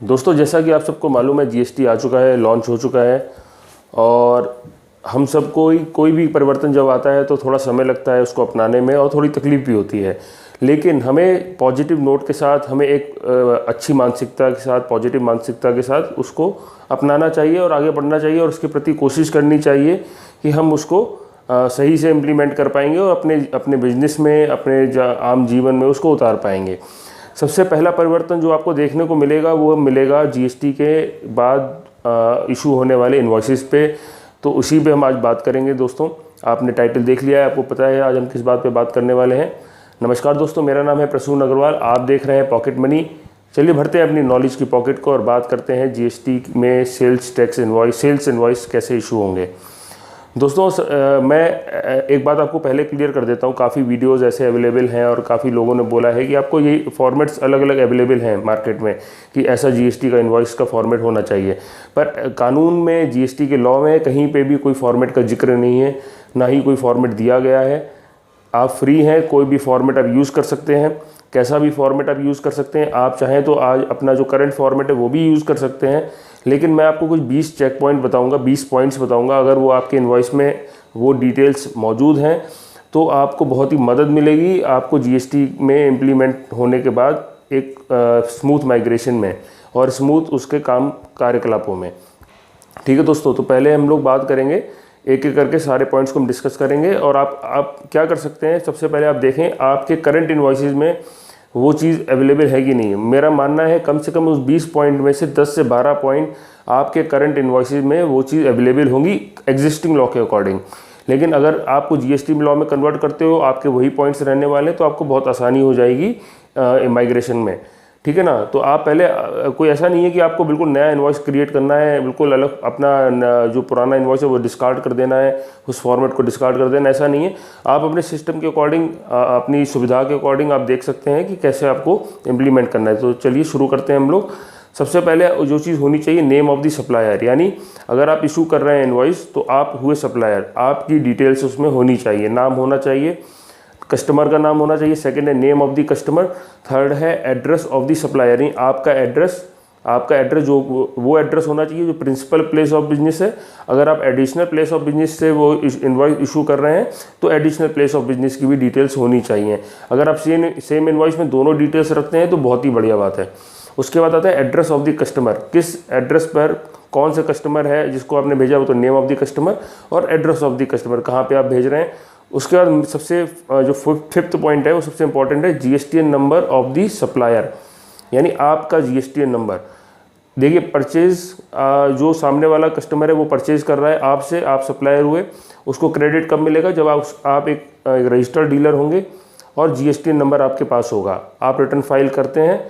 दोस्तों, जैसा कि आप सबको मालूम है, जीएसटी आ चुका है, लॉन्च हो चुका है। और हम सबको कोई भी परिवर्तन जब आता है तो थोड़ा समय लगता है उसको अपनाने में और थोड़ी तकलीफ भी होती है। लेकिन हमें पॉजिटिव नोट के साथ, हमें एक अच्छी मानसिकता के साथ, पॉजिटिव मानसिकता के साथ उसको अपनाना चाहिए और आगे बढ़ना चाहिए और उसके प्रति कोशिश करनी चाहिए कि हम उसको सही से इम्प्लीमेंट कर पाएंगे और अपने बिजनेस में, अपने आम जीवन में उसको उतार पाएंगे। सबसे पहला परिवर्तन जो आपको देखने को मिलेगा वो मिलेगा जीएसटी के बाद इशू होने वाले इन्वॉइसेस पे। तो उसी पे हम आज बात करेंगे। दोस्तों, आपने टाइटल देख लिया है, आपको पता है आज हम किस बात पे बात करने वाले हैं। नमस्कार दोस्तों, मेरा नाम है प्रसून अग्रवाल, आप देख रहे हैं पॉकेट मनी। चलिए भरते हैं अपनी नॉलेज की पॉकेट को और बात करते हैं जीएसटी में सेल्स इन्वॉइस कैसे इशू होंगे। दोस्तों, मैं एक बात आपको पहले क्लियर कर देता हूँ। काफ़ी वीडियोस ऐसे अवेलेबल हैं और काफ़ी लोगों ने बोला है कि आपको ये फॉर्मेट्स अलग अलग अवेलेबल हैं मार्केट में कि ऐसा जीएसटी का इन्वॉइस का फॉर्मेट होना चाहिए। पर कानून में, जीएसटी के लॉ में कहीं पे भी कोई फॉर्मेट का जिक्र नहीं है, ना ही कोई फॉर्मेट दिया गया है। आप फ्री हैं, कोई भी फॉर्मेट आप यूज़ कर सकते हैं, कैसा भी फॉर्मेट आप यूज़ कर सकते हैं। आप चाहें तो आज अपना जो करंट फॉर्मेट है वो भी यूज़ कर सकते हैं। लेकिन मैं आपको कुछ 20 चेक पॉइंट बताऊंगा, 20 पॉइंट्स बताऊंगा। अगर वो आपके इन्वॉइस में वो डिटेल्स मौजूद हैं तो आपको बहुत ही मदद मिलेगी आपको जीएसटी में इम्प्लीमेंट होने के बाद एक स्मूथ माइग्रेशन में और स्मूथ उसके कार्यकलापों में। ठीक है दोस्तों, तो पहले हम लोग बात करेंगे, एक एक करके सारे पॉइंट्स को हम डिस्कस करेंगे। और आप क्या कर सकते हैं, सबसे पहले आप देखें आपके करंट इन्वॉइसेस में वो चीज़ अवेलेबल है कि नहीं। मेरा मानना है कम से कम उस 20 पॉइंट में से 10 से 12 पॉइंट आपके करंट इन्वॉइसेस में वो चीज़ अवेलेबल होंगी एग्जिस्टिंग लॉ के अकॉर्डिंग। लेकिन अगर आपको जीएसटी लॉ में कन्वर्ट करते हो, आपके वही पॉइंट्स रहने वाले, तो आपको बहुत आसानी हो जाएगी माइग्रेशन में। ठीक है ना। तो आप पहले कोई ऐसा नहीं है कि आपको बिल्कुल नया इन्वॉइस क्रिएट करना है, बिल्कुल अलग अपना जो पुराना इन्वॉइस है वो डिस्कार्ड कर देना है, उस फॉर्मेट को डिस्कार्ड कर देना, ऐसा नहीं है। आप अपने सिस्टम के अकॉर्डिंग, अपनी सुविधा के अकॉर्डिंग आप देख सकते हैं कि कैसे आपको इम्प्लीमेंट करना है। तो चलिए शुरू करते हैं हम लोग। सबसे पहले जो चीज़ होनी चाहिए, नेम ऑफ द सप्लायर। यानी अगर आप इशू कर रहे हैं इन्वॉइस तो आप हुए सप्लायर, आपकी डिटेल्स उसमें होनी चाहिए। नाम होना चाहिए, कस्टमर का नाम होना चाहिए। सेकंड है name of the customer. Third है एड्रेस ऑफ द सप्लायर, यानी आपका एड्रेस जो वो एड्रेस होना चाहिए जो प्रिंसिपल प्लेस ऑफ बिजनेस है। अगर आप एडिशनल प्लेस ऑफ बिजनेस से वो इन्वॉइस इशू कर रहे हैं तो एडिशनल प्लेस ऑफ बिजनेस की भी डिटेल्स होनी चाहिए। अगर आप सेम इन्वॉइस में दोनों डिटेल्स रखते हैं तो बहुत ही बढ़िया बात है। उसके बाद आता है एड्रेस ऑफ द कस्टमर। किस एड्रेस पर कौन सा कस्टमर है जिसको आपने भेजा, वो तो नेम ऑफ द कस्टमर और एड्रेस ऑफ द कस्टमर, कहाँ पे आप भेज रहे हैं। उसके बाद सबसे जो फिफ्थ पॉइंट है वो सबसे इंपॉर्टेंट है, GSTN number of the supplier, यानी आपका जीएसटीएन नंबर। देखिए, परचेज जो सामने वाला कस्टमर है वो परचेज कर रहा है आपसे, आप सप्लायर हुए, उसको क्रेडिट कब मिलेगा, जब आप एक रजिस्टर्ड डीलर होंगे और जीएसटीएन नंबर आपके पास होगा। आप रिटर्न फाइल करते हैं,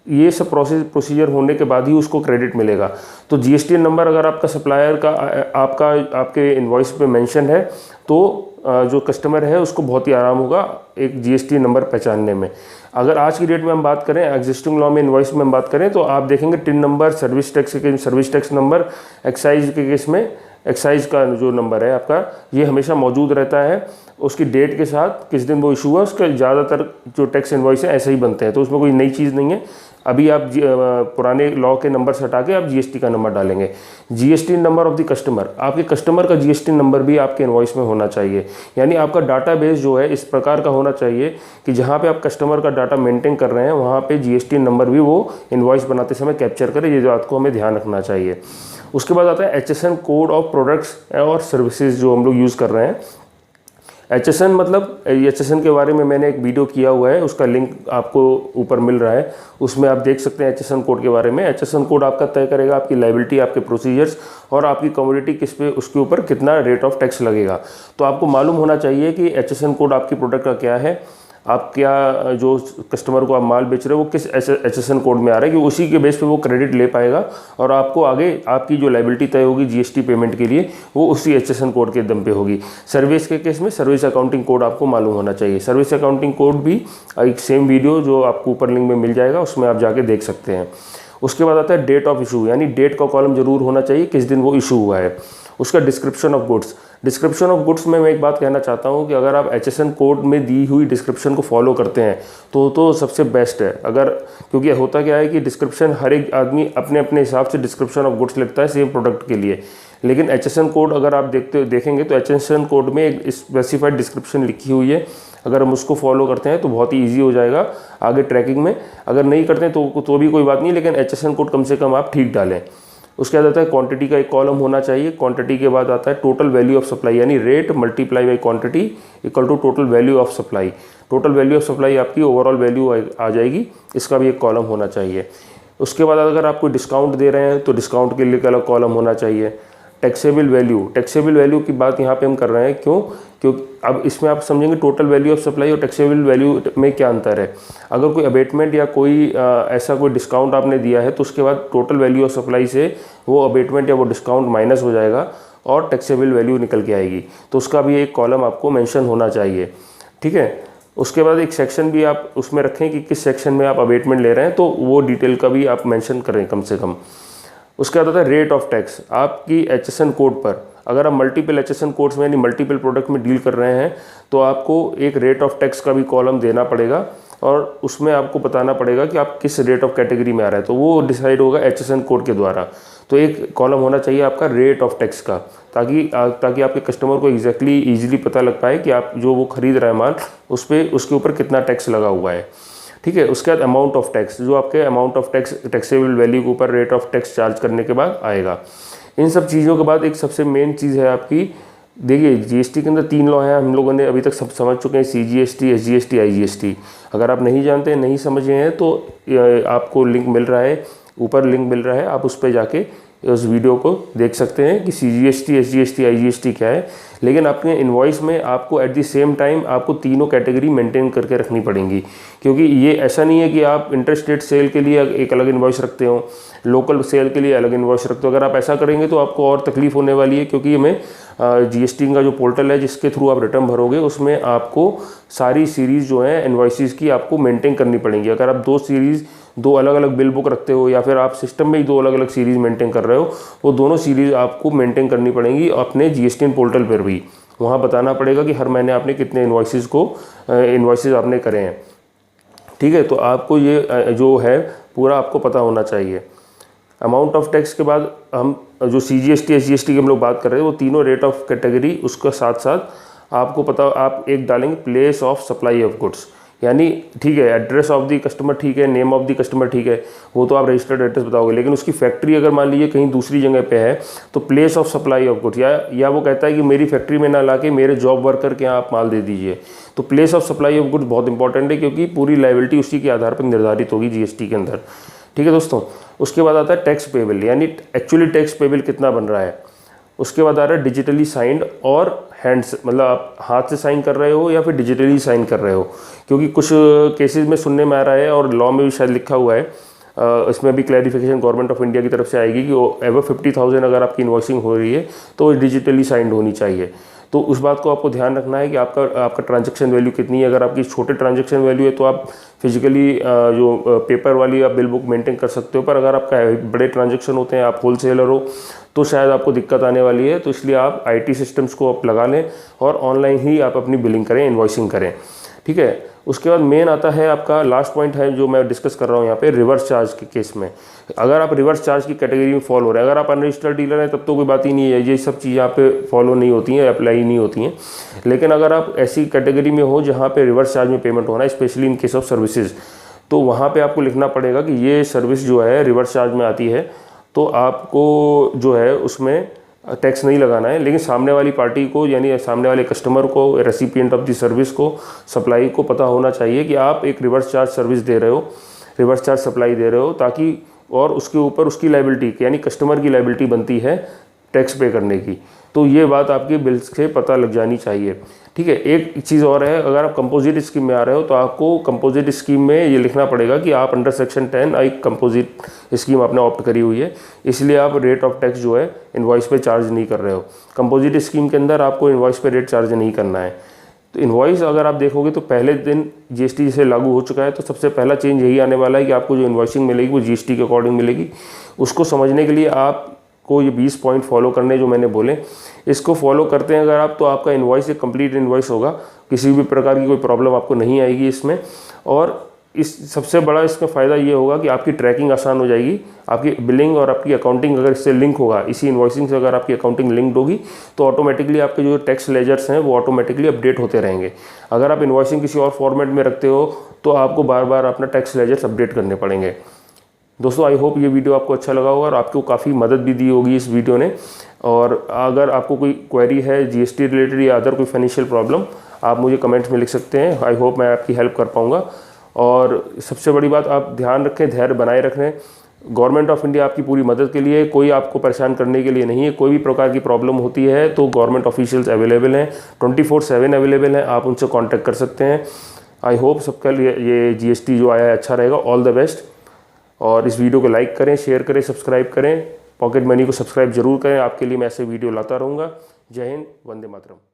ये सब प्रोसीजर होने के बाद ही उसको क्रेडिट मिलेगा। तो जीएसटीएन नंबर अगर आपका सप्लायर का आपके इन्वॉइस पे मेंशन है तो जो कस्टमर है उसको बहुत ही आराम होगा एक जीएसटीएन नंबर पहचानने में। अगर आज की डेट में हम बात करें, एग्जिस्टिंग लॉ में इन्वॉइस में हम बात करें, तो आप देखेंगे tin number, service tax number, excise के केस में एक्साइज का जो नंबर है आपका, ये हमेशा मौजूद रहता है। उसकी डेट के साथ किस दिन वो इशू हुआ, उसके ज़्यादातर जो टैक्स इन्वॉइस है ऐसे ही बनते हैं, तो उसमें कोई नई चीज़ नहीं है। अभी आप पुराने लॉ के नंबर से हटा के आप जीएसटी का नंबर डालेंगे। GST number of the customer, आपके कस्टमर का जीएसटी नंबर भी आपके इन्वॉइस में होना चाहिए। यानी आपका डाटाबेस जो है इस प्रकार का होना चाहिए कि जहाँ पे आप कस्टमर का डाटा मेंटेन कर रहे हैं वहाँ पे जीएसटी नंबर भी वो इन्वॉइस बनाते समय कैप्चर करे। ये बात को हमें ध्यान रखना चाहिए। उसके बाद आता है एचएसएन कोड ऑफ प्रोडक्ट्स और सर्विसेज जो हम लोग यूज़ कर रहे हैं। एचएसएन मतलब, एचएसएन के बारे में मैंने एक वीडियो किया हुआ है, उसका लिंक आपको ऊपर मिल रहा है, उसमें आप देख सकते हैं एचएसएन कोड के बारे में। एचएसएन कोड आपका तय करेगा आपकी लायबिलिटी, आपके प्रोसीजर्स और आपकी कमोडिटी किस पे, उसके ऊपर कितना रेट ऑफ टैक्स लगेगा। तो आपको मालूम होना चाहिए कि एचएसएन कोड आपकी प्रोडक्ट का क्या है, आप क्या जो कस्टमर को आप माल बेच रहे हो वो किस एचएसएन कोड में आ रहा है, कि उसी के बेस पे वो क्रेडिट ले पाएगा और आपको आगे आपकी जो लायबिलिटी तय होगी जीएसटी पेमेंट के लिए वो उसी एचएसएन कोड के दम पे होगी। सर्विस के केस में सर्विस अकाउंटिंग कोड आपको मालूम होना चाहिए। सर्विस अकाउंटिंग कोड भी एक सेम वीडियो जो आपको ऊपर लिंक में मिल जाएगा, उसमें आप जाके देख सकते हैं। उसके बाद आता है डेट ऑफ इशू, यानी डेट का कॉलम जरूर होना चाहिए किस दिन वो इशू हुआ है। उसका description of goods, description of goods में मैं एक बात कहना चाहता हूँ कि अगर आप HSN कोड में दी हुई डिस्क्रिप्शन को फॉलो करते हैं तो सबसे बेस्ट है। अगर क्योंकि होता क्या है कि डिस्क्रिप्शन हर एक आदमी अपने अपने हिसाब से डिस्क्रिप्शन ऑफ गुड्स लिखता है सेम प्रोडक्ट के लिए, लेकिन HSN कोड अगर आप देखेंगे तो HSN कोड में एक स्पेसिफाइड डिस्क्रिप्शन लिखी हुई है। अगर हम उसको फॉलो करते हैं तो बहुत ही ईजी हो जाएगा आगे ट्रैकिंग में। अगर नहीं करते हैं तो भी कोई बात नहीं, लेकिन HSN कोड कम से कम आप ठीक डालें। उसके बाद आता है क्वांटिटी का एक कॉलम होना चाहिए। क्वांटिटी के बाद आता है टोटल वैल्यू ऑफ सप्लाई, यानी rate multiply by quantity equal to total value of supply. Total value of supply आपकी ओवरऑल वैल्यू आ जाएगी, इसका भी एक कॉलम होना चाहिए। उसके बाद अगर आप कोई डिस्काउंट दे रहे हैं तो डिस्काउंट के लिए अलग कॉलम होना चाहिए। टैक्सेबल वैल्यू की बात यहाँ पे हम कर रहे हैं, क्योंकि अब इसमें आप समझेंगे टोटल वैल्यू ऑफ सप्लाई और टैक्सेबल वैल्यू में क्या अंतर है। अगर कोई अबेटमेंट या कोई ऐसा कोई डिस्काउंट आपने दिया है तो उसके बाद टोटल वैल्यू ऑफ सप्लाई से वो अबेटमेंट या वो डिस्काउंट माइनस हो जाएगा और टैक्सेबल वैल्यू निकल के आएगी, तो उसका भी एक कॉलम आपको मेंशन होना चाहिए। ठीक है, उसके बाद एक सेक्शन भी आप उसमें रखें कि किस सेक्शन में आप अबेटमेंट ले रहे हैं, तो वो डिटेल का भी आप मेंशन करें कम से कम। उसके बाद आता है रेट ऑफ टैक्स। आपकी HSN कोड पर अगर आप मल्टीपल HSN कोड्स में यानी मल्टीपल प्रोडक्ट में डील कर रहे हैं तो आपको एक रेट ऑफ टैक्स का भी कॉलम देना पड़ेगा और उसमें आपको बताना पड़ेगा कि आप किस रेट ऑफ कैटेगरी में आ रहे हैं, तो वो डिसाइड होगा HSN कोड के द्वारा। तो एक कॉलम होना चाहिए आपका रेट ऑफ टैक्स का, ताकि आपके कस्टमर को एग्जैक्टली ईजिली पता लग पाए कि आप जो वो खरीद रहा है माल उसके ऊपर कितना टैक्स लगा हुआ है। ठीक है, उसके बाद अमाउंट ऑफ टैक्स, जो आपके amount of tax taxable value के ऊपर रेट ऑफ टैक्स चार्ज करने के बाद आएगा। इन सब चीज़ों के बाद एक सबसे मेन चीज़ है आपकी, देखिए GST के अंदर 3 लॉ हैं, हम लोगों ने अभी तक सब समझ चुके हैं, CGST, SGST, IGST। अगर आप नहीं जानते हैं, नहीं समझे हैं तो आपको लिंक मिल रहा है, ऊपर लिंक मिल रहा है, आप उस पर जाके उस वीडियो को देख सकते हैं कि CGST, SGST, IGST क्या है। लेकिन अपने इनवॉइस में आपको एट द सेम टाइम आपको तीनों कैटेगरी मेंटेन करके रखनी पड़ेंगी, क्योंकि ये ऐसा नहीं है कि आप इंटरस्टेट सेल के लिए एक अलग इनवॉइस रखते हो, लोकल सेल के लिए अलग इनवॉइस रखते हो। अगर आप ऐसा करेंगे तो आपको और तकलीफ होने वाली है, क्योंकि हमें GST का जो पोर्टल है जिसके थ्रू आप रिटर्न भरोगे उसमें आपको सारी सीरीज़ जो है इनवॉइसेस की आपको मेंटेन करनी पड़ेंगी। अगर आप दो अलग अलग बिल बुक रखते हो या फिर आप सिस्टम में ही 2 अलग अलग सीरीज़ मेंटेन कर रहे हो, वो दोनों सीरीज़ आपको मेंटेन करनी पड़ेंगी अपने GST पोर्टल पर भी। वहाँ बताना पड़ेगा कि हर महीने आपने कितने इनवॉइसेस आपने करे हैं। ठीक है, तो आपको ये जो है पूरा आपको पता होना चाहिए। अमाउंट ऑफ टैक्स के बाद हम जो CGST, SGST की हम लोग बात कर रहे हैं, वो तीनों रेट ऑफ कैटेगरी, उसका साथ साथ आपको पता, आप एक डालेंगे place of supply of goods, यानी ठीक है एड्रेस ऑफ द कस्टमर ठीक है, नेम ऑफ द कस्टमर ठीक है, वो तो आप रजिस्टर्ड एड्रेस बताओगे, लेकिन उसकी फैक्ट्री अगर मान लीजिए कहीं दूसरी जगह पे है तो place of supply of goods, या वो कहता है कि मेरी फैक्ट्री में ना लाके मेरे जॉब वर्कर के यहाँ आप माल दे दीजिए, तो place of supply of goods बहुत इंपॉर्टेंट है, क्योंकि पूरी लायबिलिटी उसी के आधार पर निर्धारित होगी GST के अंदर। ठीक है दोस्तों, उसके बाद आता है टैक्स पेबल, यानी एक्चुअली टैक्स पेबल कितना बन रहा है। उसके बाद आ रहा है डिजिटली साइंड और हैंड्स, मतलब आप हाथ से साइन कर रहे हो या फिर डिजिटली साइन कर रहे हो, क्योंकि कुछ केसेस में सुनने में आ रहा है और लॉ में भी शायद लिखा हुआ है, इसमें भी क्लैरिफिकेशन गवर्नमेंट ऑफ इंडिया की तरफ से आएगी कि एवर 50,000 अगर आपकी इन्वॉइसिंग हो रही है तो डिजिटली साइंड होनी चाहिए। तो उस बात को आपको ध्यान रखना है कि आपका ट्रांजैक्शन वैल्यू कितनी है। अगर आपकी छोटे ट्रांजैक्शन वैल्यू है तो आप फिजिकली जो पेपर वाली आप बिल बुक मेंटेन कर सकते हो, पर अगर आपका बड़े ट्रांजैक्शन होते हैं, आप होलसेलर हो, तो शायद आपको दिक्कत आने वाली है। तो इसलिए आप IT सिस्टम्स को आप लगा लें और ऑनलाइन ही आप अपनी बिलिंग करें, इन्वॉइसिंग करें। ठीक है, उसके बाद मेन आता है आपका लास्ट पॉइंट है जो मैं डिस्कस कर रहा हूँ यहाँ पे, रिवर्स चार्ज के केस में। अगर आप रिवर्स चार्ज की कैटेगरी में फॉलो हो रहे हैं, अगर आप अनरजिस्टर्ड डीलर हैं तब तो कोई बात ही नहीं है, ये सब चीज़ यहाँ पे फॉलो नहीं होती हैं, अप्लाई नहीं होती हैं। लेकिन अगर आप ऐसी कैटेगरी में हो जहाँ पे रिवर्स चार्ज में पेमेंट होना है, specially in case of services, तो वहाँ पे आपको लिखना पड़ेगा कि ये सर्विस जो है रिवर्स चार्ज में आती है, तो आपको जो है उसमें टैक्स नहीं लगाना है। लेकिन सामने वाली पार्टी को, यानी सामने वाले कस्टमर को, रेसिपिएंट ऑफ द सर्विस को, सप्लाई को पता होना चाहिए कि आप एक रिवर्स चार्ज सर्विस दे रहे हो, रिवर्स चार्ज सप्लाई दे रहे हो, ताकि और उसके ऊपर उसकी लायबिलिटी, यानी कस्टमर की लायबिलिटी बनती है टैक्स पे करने की। तो ये बात आपके बिल्स से पता लग जानी चाहिए। ठीक है, एक चीज़ और है, अगर आप कंपोजिट स्कीम में आ रहे हो तो आपको कंपोजिट स्कीम में ये लिखना पड़ेगा कि आप अंडर सेक्शन 10 एक कंपोजिट स्कीम आपने ऑप्ट करी हुई है, इसलिए आप रेट ऑफ टैक्स जो है इनवॉइस पे चार्ज नहीं कर रहे हो। कंपोजिट स्कीम के अंदर आपको इनवॉइस पे रेट चार्ज नहीं करना है। तो इनवॉइस अगर आप देखोगे तो पहले दिन GST जैसे लागू हो चुका है, तो सबसे पहला चेंज यही आने वाला है कि आपको जो इनवॉइसिंग मिलेगी वो GST के अकॉर्डिंग मिलेगी। उसको समझने के लिए आप आपको ये 20 पॉइंट फॉलो करने जो मैंने बोले, इसको फॉलो करते हैं अगर आप, तो आपका इन्वॉइस एक कंप्लीट इन्वॉइस होगा, किसी भी प्रकार की कोई प्रॉब्लम आपको नहीं आएगी इसमें। और इस सबसे बड़ा इसका फ़ायदा ये होगा कि आपकी ट्रैकिंग आसान हो जाएगी, आपकी बिलिंग और आपकी अकाउंटिंग अगर इससे लिंक होगा, इसी इन्वॉइसिंग से अगर आपकी अकाउंटिंग लिंक्ड होगी तो ऑटोमेटिकली आपके जो टैक्स लेजर्स हैं वो ऑटोमेटिकली अपडेट होते रहेंगे। अगर आप इन्वॉइसिंग किसी और फॉर्मेट में रखते हो तो आपको बार बार अपना टैक्स लेजर्स अपडेट करने पड़ेंगे। दोस्तों, आई होप ये वीडियो आपको अच्छा लगा होगा और आपको काफ़ी मदद भी दी होगी इस वीडियो ने। और अगर आपको कोई क्वेरी है जीएसटी रिलेटेड या अदर कोई फाइनेंशियल प्रॉब्लम, आप मुझे कमेंट्स में लिख सकते हैं। आई होप मैं आपकी हेल्प कर पाऊँगा। और सबसे बड़ी बात, आप ध्यान रखें, धैर्य बनाए रखें। गवर्नमेंट ऑफ इंडिया आपकी पूरी मदद के लिए, कोई आपको परेशान करने के लिए नहीं है। कोई भी प्रकार की प्रॉब्लम होती है तो गवर्नमेंट ऑफिशियल्स अवेलेबल हैं, 24/7 अवेलेबल हैं, आप उनसे कांटेक्ट कर सकते हैं। आई होप सबका ये जीएसटी जो आया है अच्छा रहेगा। All the best. और इस वीडियो को लाइक करें, शेयर करें, सब्सक्राइब करें। पॉकेट मनी को सब्सक्राइब जरूर करें, आपके लिए मैं ऐसे वीडियो लाता रहूँगा। जय हिंद, वंदे मातरम।